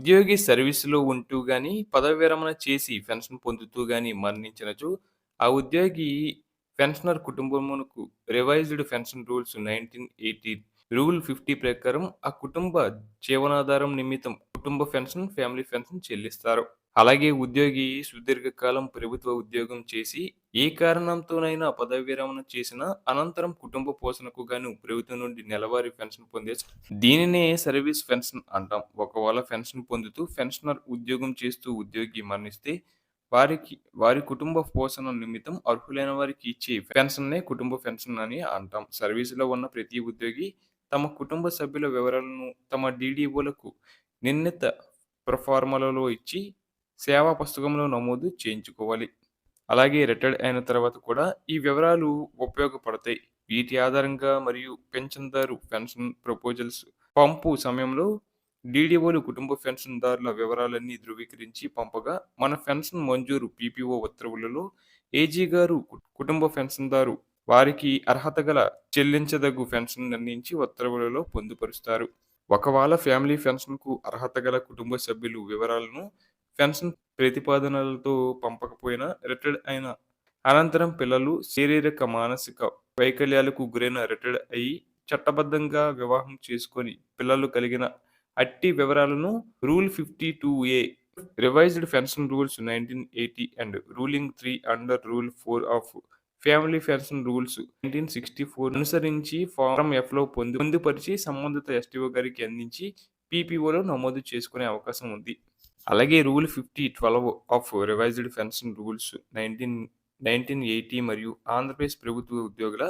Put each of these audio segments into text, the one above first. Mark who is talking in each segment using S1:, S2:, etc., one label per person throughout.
S1: ఉద్యోగి సర్వీస్‌లో ఉంటూ గాని, పదవి విరమణ చేసి పెన్షన్ పొందుతూ గాని మరణించినచో, ఆ ఉద్యోగి పెన్షనర్ కుటుంబమునకు రివైజ్డ్ పెన్షన్ రూల్స్ 1980 రూల్ 50 ప్రకారం ఆ కుటుంబ జీవనాధారం నిమిత్తం కుటుంబ పెన్షన్, ఫ్యామిలీ పెన్షన్ చెల్లిస్తారు. అలాగే ఉద్యోగి సుదీర్ఘకాలం ప్రభుత్వ ఉద్యోగం చేసి, ఏ కారణంతోనైనా పదవి విరమణ చేసిన అనంతరం కుటుంబ పోషణకు గాను ప్రభుత్వం నుండి నెలవారీ పెన్షన్ పొందే దీనినే సర్వీస్ పెన్షన్ అంటాం. ఒకవేళ పెన్షన్ పొందుతూ పెన్షనర్ ఉద్యోగం చేస్తూ ఉద్యోగి మరణిస్తే వారికి వారి కుటుంబ పోషణ నిమిత్తం అర్హులైన వారికి ఇచ్చే పెన్షన్‌నే కుటుంబ పెన్షన్ అని అంటాం. సర్వీస్‌లో ఉన్న ప్రతి ఉద్యోగి తమ కుటుంబ సభ్యుల వివరాలను తమ డీడీఓలకు నిర్ణీత ప్రొఫార్మాలలో ఇచ్చి సేవా పుస్తకంలో నమోదు చేయించుకోవాలి. అలాగే రిటైర్డ్ అయిన తర్వాత కూడా ఈ వివరాలు ఉపయోగపడతాయి. వీటి ఆధారంగా మరియు పెన్షన్‌దారు పెన్షన్ ప్రపోజల్స్ పంపు సమయంలో డీడీఓలు కుటుంబ పెన్షన్‌దారుల వివరాలన్నీ ధృవీకరించి పంపగా, మన పెన్షన్ మంజూరు పీపీఓ ఉత్తర్వులలో ఏజీ గారు కుటుంబ పెన్షన్‌దారు వారికి అర్హత గల చెల్లించదగు పెన్షన్ నిర్ణయించి ఉత్తర్వులలో పొందుపరుస్తారు. ఒకవేళ ఫ్యామిలీ పెన్షన్‌కు అర్హత గల కుటుంబ సభ్యులు వివరాలను పెన్షన్ ప్రతిపాదనలతో పంపకపోయినా రిటైర్డ్ అయిన అనంతరం పిల్లలు శారీరక, మానసిక వైకల్యాలకు గురైన రిటైర్డ్ అయ్యి చట్టబద్ధంగా వివాహం చేసుకొని పిల్లలు కలిగిన అట్టి వివరాలను rule 52A revised pension rules 1980 and ruling 3 under rule 4 of family pension rules 1964 అనుసరించి ఫారం ఎఫ్‌లో పొందుపరిచి సంబంధిత ఎస్టీఓ గారికి అందించి పీపీఓలో నమోదు చేసుకునే అవకాశం ఉంది. అలాగే rule 12 of revised pension rules 1980 మరియు ఆంధ్రప్రదేశ్ ప్రభుత్వ ఉద్యోగుల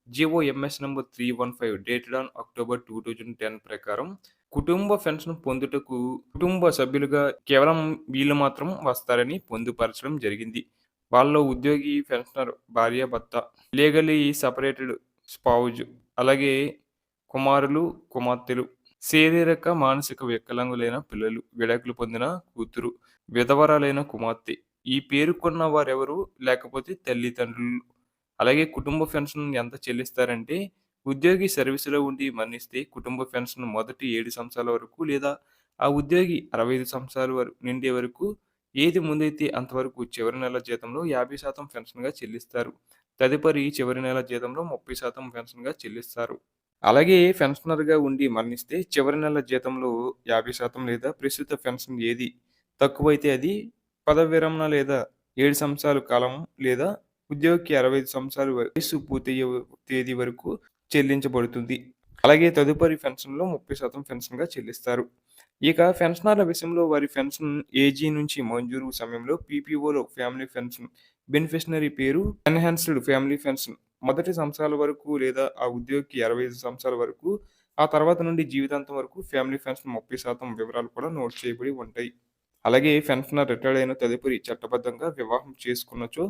S1: GO MS number 315 dated on October 2010 ప్రకారం కుటుంబ పెన్షన్ పొందుటకు కుటుంబ సభ్యులుగా కేవలం వీళ్ళు మాత్రం వస్తారని పొందుపరచడం జరిగింది. వాళ్ళలో ఉద్యోగి, పెన్షనర్, భార్య, భర్త, లీగల్లీ సెపరేటెడ్ స్పౌజ్, అలాగే కుమారులు, కుమార్తెలు, శారీరక, మానసిక వికలాంగులైన పిల్లలు, విడాకులు పొందిన కూతురు, విధవరాలైన కుమార్తె, ఈ పేర్కొన్న వారెవరు లేకపోతే తల్లిదండ్రులు. అలాగే కుటుంబ పెన్షన్ ఎంత చెల్లిస్తారంటే, ఉద్యోగి సర్వీస్‌లో ఉండి మరణిస్తే కుటుంబ పెన్షన్ మొదటి 7 సంవత్సరాల వరకు లేదా ఆ ఉద్యోగి 65 సంవత్సరాల నిండే వరకు ఏది ముందైతే అంతవరకు చివరి నెల జీతంలో 50% పెన్షన్‌గా చెల్లిస్తారు. తదుపరి చివరి నెల జీతంలో 30% పెన్షన్‌గా చెల్లిస్తారు. అలాగే పెన్షనర్‌గా ఉండి మరణిస్తే చివరి నెల జీతంలో 50% లేదా ప్రస్తుత పెన్షన్ ఏది తక్కువైతే అది పదవి విరమణ లేదా 7 సంవత్సరాల కాలం లేదా ఉద్యోగికి 65 సంవత్సరాల వయస్సు పూర్తయ్యే తేదీ వరకు చెల్లించబడుతుంది. అలాగే తదుపరి పెన్షన్‌లో 30% పెన్షన్‌గా చెల్లిస్తారు. ఇక పెన్షనర్ల విషయంలో వారి పెన్షన్ ఏజీ నుంచి మంజూరు సమయంలో పీపీఓలో ఫ్యామిలీ పెన్షన్ బెనిఫిషనరీ పేరు ఎన్హాన్స్డ్ ఫ్యామిలీ పెన్షన్ మొదటి సంవత్సరాల వరకు లేదా ఆ ఉద్యోగికి 65 సంవత్సరాల వరకు, ఆ తర్వాత నుండి జీవితాంతం వరకు ఫ్యామిలీ పెన్షన్ 30% వివరాలు కూడా నోట్ చేయబడి ఉంటాయి. అలాగే పెన్షనర్ రిటైర్డ్ అయిన తదుపరి చట్టబద్ధంగా వివాహం చేసుకున్నచో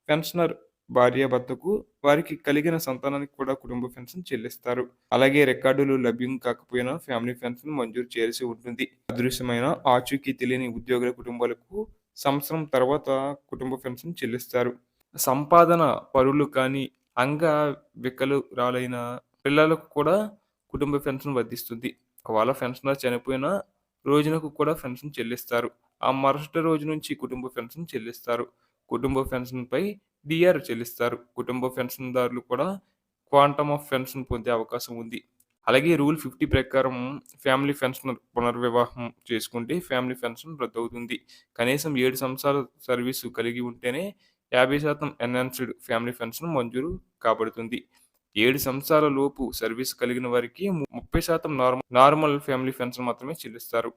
S1: పెన్షనర్ భార్యాభర్తకు వారికి కలిగిన సంతానానికి కూడా కుటుంబ పెన్షన్ చెల్లిస్తారు. అలాగే రికార్డులు లభ్యం కాకపోయినా ఫ్యామిలీ పెన్షన్ మంజూరు చేయాల్సి ఉంటుంది. అదృశ్యమైన ఆచూకీ తెలియని ఉద్యోగుల కుటుంబాలకు సంవత్సరం తర్వాత కుటుంబ పెన్షన్ చెల్లిస్తారు. సంపాదన పరులు కానీ వికలురాలైన పిల్లలకు కూడా కుటుంబ పెన్షన్ వర్తిస్తుంది. ఒకవేళ పెన్షనర్ చనిపోయిన రోజునకు కూడా పెన్షన్ చెల్లిస్తారు. ఆ మరుసటి రోజు నుంచి కుటుంబ పెన్షన్ చెల్లిస్తారు. కుటుంబ పెన్షన్‌పై డీఆర్ చెల్లిస్తారు. కుటుంబ పెన్షన్‌దారులు కూడా క్వాంటమ్ ఆఫ్ పెన్షన్ పొందే అవకాశం ఉంది. అలాగే రూల్ 50 ప్రకారం ఫ్యామిలీ పెన్షనర్ పునర్వివాహం చేసుకుంటే ఫ్యామిలీ పెన్షన్ రద్దవుతుంది. కనీసం 7 సంవత్సరాల సర్వీసు కలిగి ఉంటేనే 50% ఎన్హాన్స్డ్ ఫ్యామిలీ పెన్షన్ మంజూరు కాబడుతుంది. 7 సంవత్సరాల లోపు సర్వీస్ కలిగిన వారికి 30% నార్మల్ ఫ్యామిలీ పెన్షన్ మాత్రమే చెల్లిస్తారు.